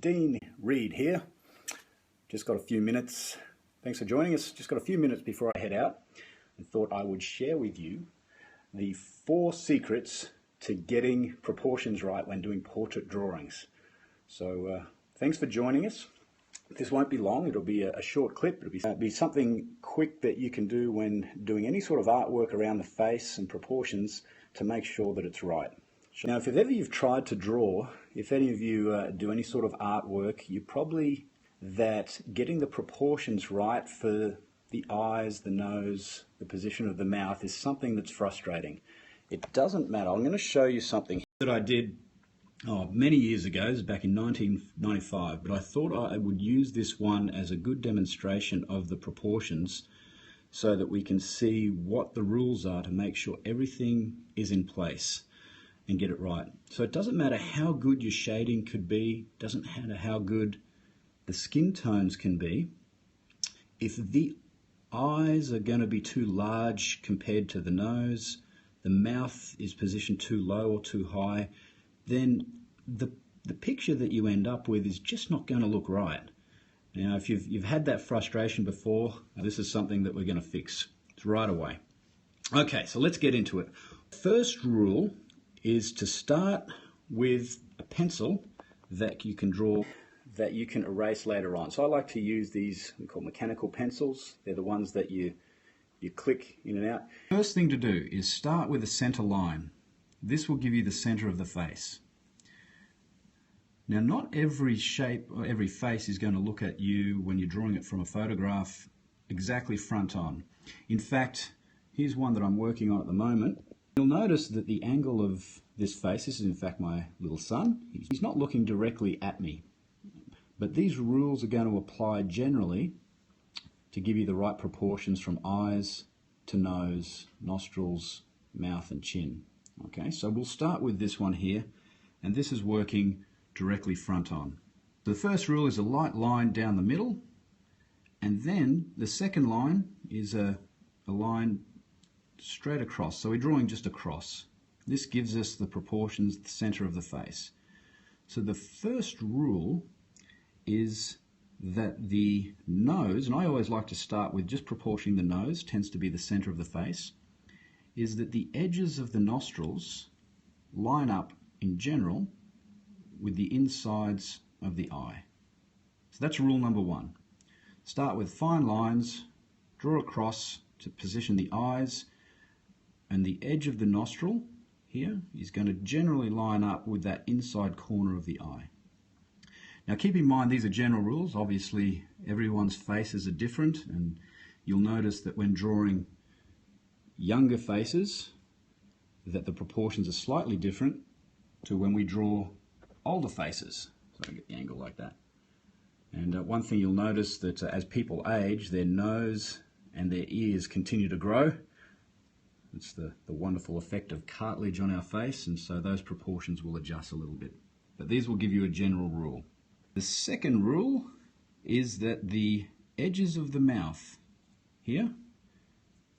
Dean Reid here. Just got a few minutes. Thanks for joining us. Just got a few minutes before I head out and thought I would share with you the 4 secrets to getting proportions right when doing portrait drawings. So thanks for joining us. This won't be long. It'll be a short clip. It'll be something quick that you can do when doing any sort of artwork around the face and proportions to make sure that it's right. Now, if ever you've tried to draw, if any of you do any sort of artwork, you probably that getting the proportions right for the eyes, the nose, the position of the mouth is something that's frustrating. It doesn't matter. I'm going to show you something that I did many years ago. This is back in 1995, but I thought I would use this one as a good demonstration of the proportions so that we can see what the rules are to make sure everything is in place and get it right. So it doesn't matter how good your shading could be, doesn't matter how good the skin tones can be. If the eyes are going to be too large compared to the nose, the mouth is positioned too low or too high, then the picture that you end up with is just not going to look right. Now, if you've had that frustration before, this is something that we're going to fix right away. Okay, so let's get into it. First rule is to start with a pencil that you can draw, that you can erase later on. So I like to use these, we call mechanical pencils. They're the ones that you click in and out. First thing to do is start with a center line. This will give you the center of the face. Now, not every shape or every face is going to look at you when you're drawing it from a photograph exactly front on. In fact, here's one that I'm working on at the moment. You'll notice that the angle of this face, this is in fact my little son, he's not looking directly at me. But these rules are going to apply generally to give you the right proportions from eyes to nose, nostrils, mouth and chin. Okay, so we'll start with this one here, and this is working directly front on. The first rule is a light line down the middle, and then the second line is a line straight across. So we're drawing just across. This gives us the proportions, the center of the face. So the first rule is that the nose, and I always like to start with just proportioning the nose, tends to be the center of the face, is that the edges of the nostrils line up in general with the insides of the eye. So that's rule number 1. Start with fine lines, draw across to position the eyes, and the edge of the nostril here is going to generally line up with that inside corner of the eye. Now keep in mind these are general rules. Obviously everyone's faces are different, and you'll notice that when drawing younger faces that the proportions are slightly different to when we draw older faces. So I get the angle like that. And one thing you'll notice that as people age, their nose and their ears continue to grow. It's the wonderful effect of cartilage on our face, and so those proportions will adjust a little bit. But these will give you a general rule. The second rule is that the edges of the mouth here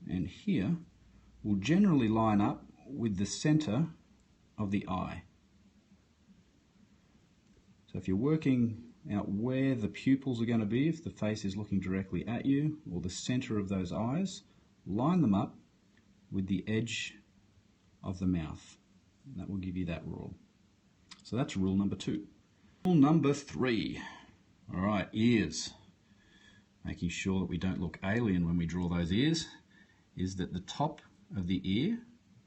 and here will generally line up with the center of the eye. So if you're working out where the pupils are going to be, if the face is looking directly at you, or the center of those eyes, line them up with the edge of the mouth. That will give you that rule. So that's rule number 2. Rule number 3. All right, ears. Making sure that we don't look alien when we draw those ears, is that the top of the ear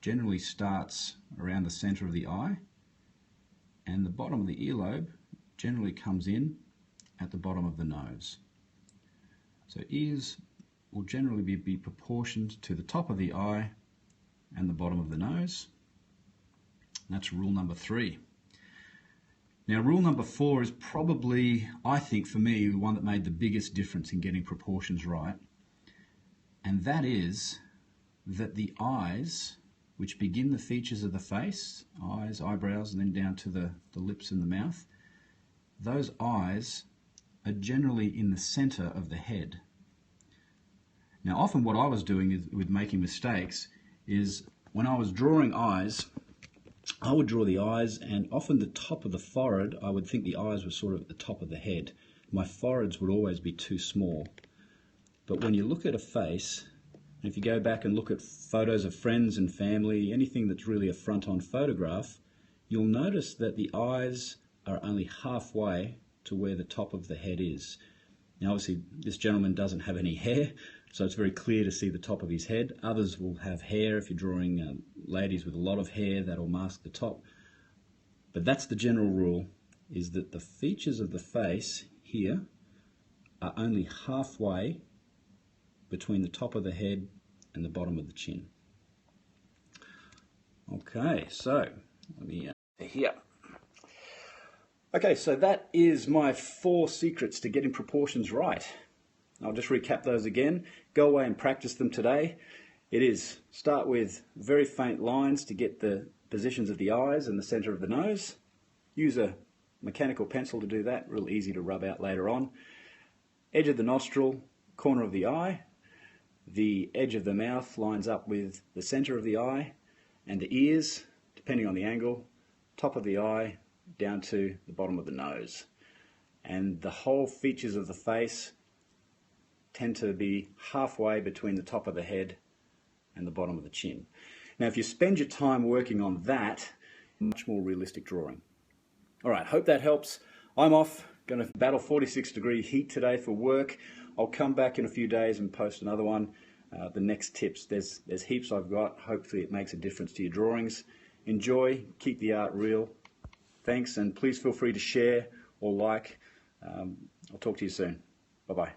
generally starts around the center of the eye, and the bottom of the earlobe generally comes in at the bottom of the nose. So ears will generally be proportioned to the top of the eye and the bottom of the nose. And that's rule number 3. Now rule number 4 is probably, I think for me, the one that made the biggest difference in getting proportions right. And that is that the eyes, which begin the features of the face, eyes, eyebrows, and then down to the lips and the mouth, those eyes are generally in the center of the head. Now often what I was doing with making mistakes is when I was drawing eyes, I would draw the eyes, and often the top of the forehead, I would think the eyes were sort of at the top of the head. My foreheads would always be too small. But when you look at a face, and if you go back and look at photos of friends and family, anything that's really a front-on photograph, you'll notice that the eyes are only halfway to where the top of the head is. Now obviously this gentleman doesn't have any hair, so it's very clear to see the top of his head. Others will have hair. If you're drawing ladies with a lot of hair, that'll mask the top. But that's the general rule, is that the features of the face here are only halfway between the top of the head and the bottom of the chin. Okay, so let me here. Okay, so that is my 4 secrets to getting proportions right. I'll just recap those again. Go away and practice them today. It is, start with very faint lines to get the positions of the eyes and the center of the nose. Use a mechanical pencil to do that, real easy to rub out later on. Edge of the nostril, corner of the eye. The edge of the mouth lines up with the center of the eye, and the ears, depending on the angle, top of the eye down to the bottom of the nose. And the whole features of the face tend to be halfway between the top of the head and the bottom of the chin. Now if you spend your time working on that, much more realistic drawing. Alright, hope that helps. I'm off, going to battle 46-degree heat today for work. I'll come back in a few days and post another one. The next tips, there's heaps I've got. Hopefully it makes a difference to your drawings. Enjoy, keep the art real. Thanks, and please feel free to share or like. I'll talk to you soon. Bye-bye.